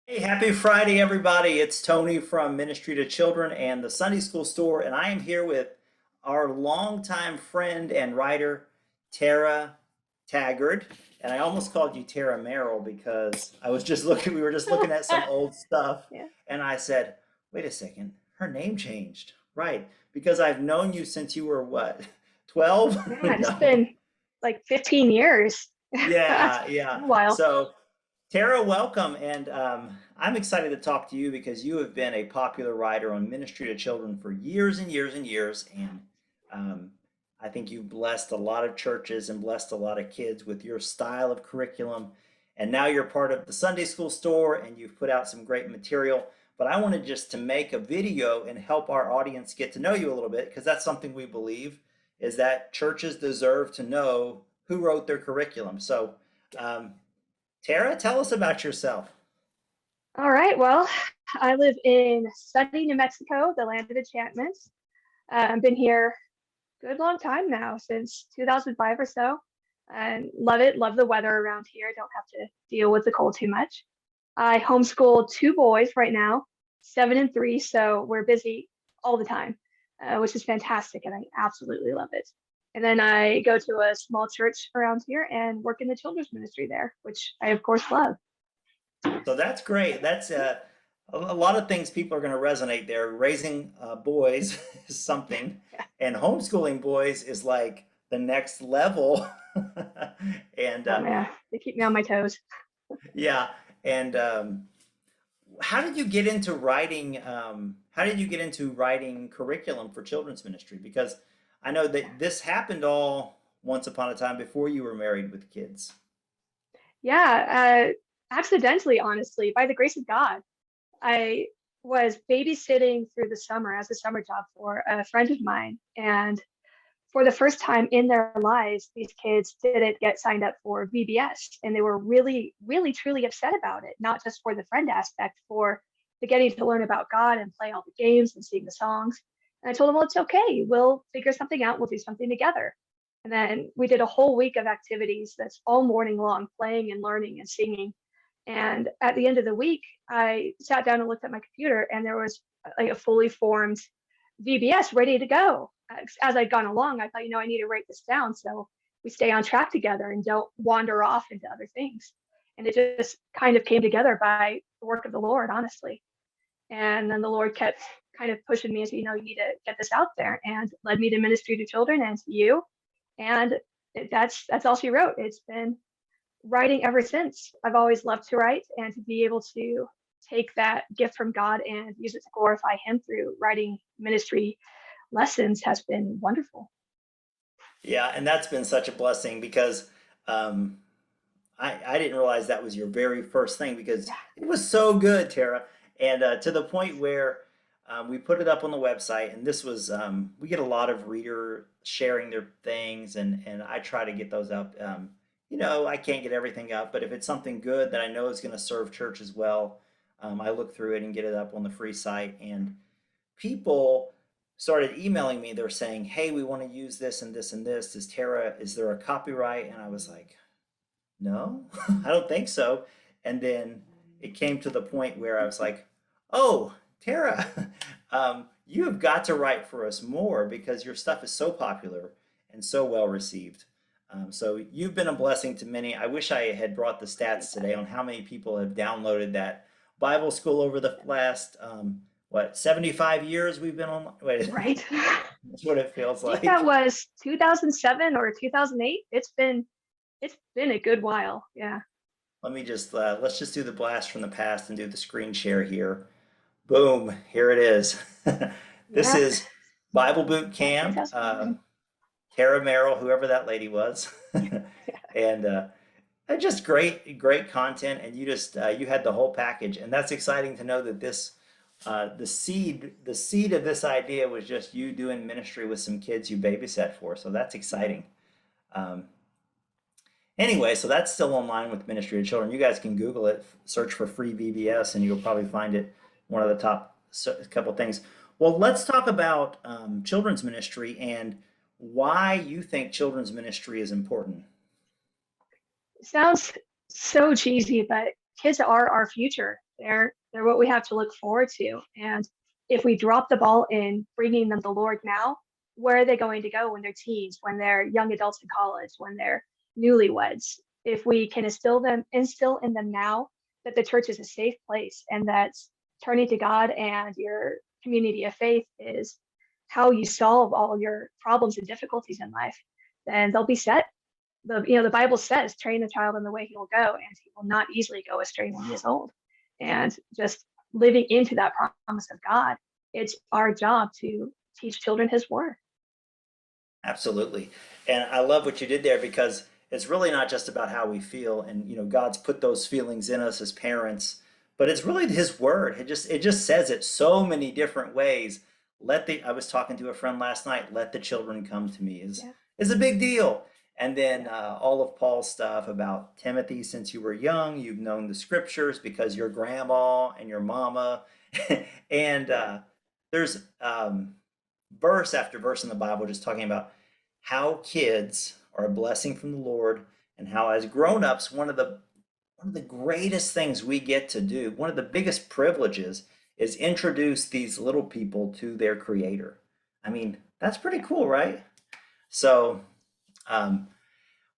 Hey, happy Friday, everybody. It's Tony from Ministry to Children and the Sunday School Store, and I am here with our longtime friend and writer, Tara Taggart. And I almost called you Tara Merrill because we were just looking at some old stuff, Yeah. and I said, wait a second, her name changed. Right, because I've known you since you were what, 12? Man, it's No. been like 15 years. It's Yeah, been yeah. a while. So Tara, welcome. And I'm excited to talk to you because you have been a popular writer on ministry to children for years and years and years. And um, I think you've blessed a lot of churches and blessed a lot of kids with your style of curriculum. And now you're part of the Sunday School Store and you've put out some great material. But I wanted just to make a video and help our audience get to know you a little bit because that's something we believe is that churches deserve to know who wrote their curriculum. So, um, Tara, tell us about yourself. All right. Well, I live in sunny New Mexico, the land of enchantments. I've been here a good long time now, since 2005 or so, and love it. Love the weather around here. Don't have to deal with the cold too much. I homeschool two boys right now, 7 and 3, so we're busy all the time, which is fantastic, and I absolutely love it. And then I go to a small church around here and work in the children's ministry there, which I of course love. So that's great. That's a lot of things people are going to resonate there. Raising boys is something, and homeschooling boys is like the next level. And Oh man, they keep me on my toes. yeah, and how did you get into writing? How did you get into writing curriculum for children's ministry? Because I know that this happened all once upon a time before you were married with kids. Yeah, accidentally, honestly, by the grace of God. I was babysitting through the summer as a summer job for a friend of mine. And for the first time in their lives, these kids didn't get signed up for VBS. And they were really, really, truly upset about it, not just for the friend aspect, for the getting to learn about God and play all the games and sing the songs. And I told them, well, it's okay. We'll figure something out. We'll do something together. And then we did a whole week of activities that's all morning long, playing and learning and singing. And at the end of the week, I sat down and looked at my computer, and there was like a fully formed VBS ready to go. As I'd gone along, I thought, I need to write this down so we stay on track together and don't wander off into other things. And it just kind of came together by the work of the Lord, honestly. And then the Lord kept kind of pushing me and said, you need to get this out there, and led me to ministry to children and to you. And that's all she wrote. It's been writing ever since. I've always loved to write, and to be able to take that gift from God and use it to glorify Him through writing ministry lessons has been wonderful. Yeah, and that's been such a blessing because um, I didn't realize that was your very first thing because Yeah. it was so good, Tara. And to the point where we put it up on the website, and this was, we get a lot of reader sharing their things, and I try to get those up. I can't get everything up, but if it's something good that I know is going to serve church as well, I look through it and get it up on the free site. And people started emailing me. They're saying, "Hey, we want to use this and this and this. Is there a copyright?" And I was like, "No, I don't think so." And then it came to the point where I was like, "Oh, Tara, you have got to write for us more because your stuff is so popular and so well received." So you've been a blessing to many. I wish I had brought the stats today on how many people have downloaded that Bible school over the last, 75 years we've been on. Wait, Right. I that's what it feels think that like. was 2007 or 2008. It's been a good while. Yeah. Let's just do the blast from the past and do the screen share here. Boom, here it is. This Yeah. is Bible Boot Yeah. Camp, 2007. Tara Merrill, whoever that lady was. And just great, great content. And you had the whole package. And that's exciting to know that the seed of this idea was just you doing ministry with some kids you babysat for. So that's exciting. Um, Anyway, so that's still online with Ministry of Children. You guys can Google it, search for free VBS, and you'll probably find it one of the top couple things. Well, let's talk about children's ministry and why you think children's ministry is important. It sounds so cheesy, but kids are our future. They're what we have to look forward to. And if we drop the ball in bringing them the Lord now, where are they going to go when they're teens, when they're young adults in college, when they're newlyweds? If we can instill in them now that the church is a safe place and that turning to God and your community of faith is how you solve all your problems and difficulties in life, then they'll be set. The Bible says, train the child in the way he will go, and he will not easily go astray when he is old. And just living into that promise of God, it's our job to teach children his word. Absolutely. And I love what you did there because it's really not just about how we feel and God's put those feelings in us as parents, but it's really his word. It just says it so many different ways. I was talking to a friend last night, let the children come to me Yeah, is a big deal. And then yeah, all of Paul's stuff about Timothy, since you were young, you've known the scriptures because your grandma and your mama. And yeah. there's verse after verse in the Bible just talking about how kids are a blessing from the Lord and how as grown-ups one of the greatest things we get to do, one of the biggest privileges is introduce these little people to their creator. I mean, that's pretty Yeah. cool, right? So, um,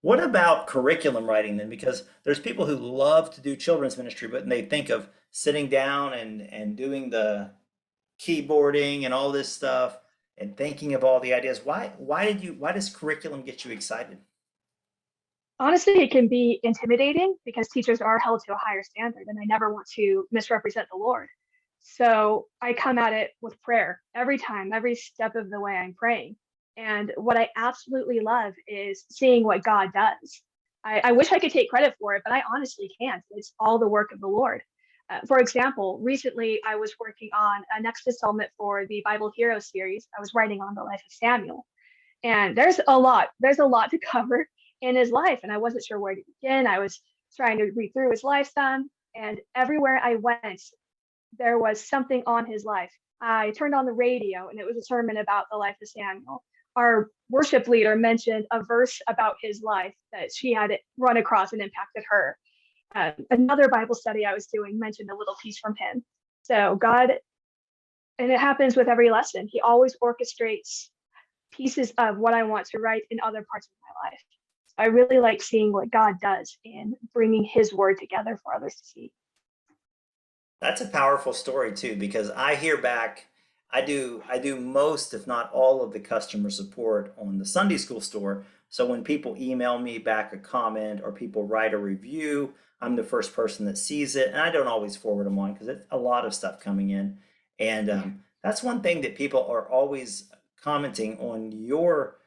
what about curriculum writing then? Because there's people who love to do children's ministry, but they think of sitting down and doing the keyboarding and all this stuff and thinking of all the ideas. Why does curriculum get you excited? Honestly, it can be intimidating because teachers are held to a higher standard, and I never want to misrepresent the Lord. So I come at it with prayer every time, every step of the way I'm praying. And what I absolutely love is seeing what God does. I wish I could take credit for it, but I honestly can't. It's all the work of the Lord. For example, recently I was working on a next installment for the Bible Hero series. I was writing on the life of Samuel. And there's a lot to cover in his life. And I wasn't sure where to begin. I was trying to read through his lifetime. And everywhere I went, there was something on his life. I turned on the radio and it was a sermon about the life of Samuel. Our worship leader mentioned a verse about his life that she had run across and impacted her. Another Bible study I was doing mentioned a little piece from him. So God, and it happens with every lesson, he always orchestrates pieces of what I want to write in other parts of my life. I really like seeing what God does in bringing his word together for others to see. That's a powerful story too, because I hear back, I do most, if not all of the customer support on the Sunday school store. So when people email me back a comment or people write a review, I'm the first person that sees it. And I don't always forward them on because it's a lot of stuff coming in. And Yeah. that's one thing that people are always commenting on your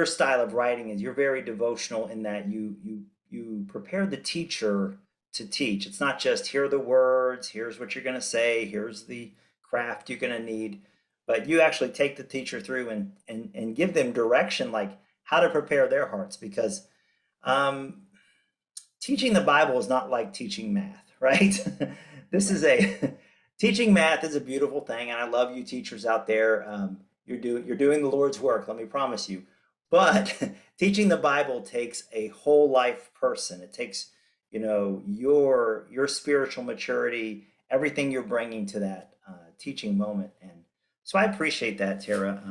style of writing is you're very devotional in that you prepare the teacher to teach. It's not just here are the words, here's what you're going to say, here's the craft you're going to need, but you actually take the teacher through and give them direction like how to prepare their hearts because um, teaching the Bible is not like teaching math, right? This is Right. a teaching math is a beautiful thing, and I love you teachers out there. You're doing the Lord's work. Let me promise you. But teaching the Bible takes a whole life person. It takes your spiritual maturity, everything you're bringing to that teaching moment, and so I appreciate that, Tara.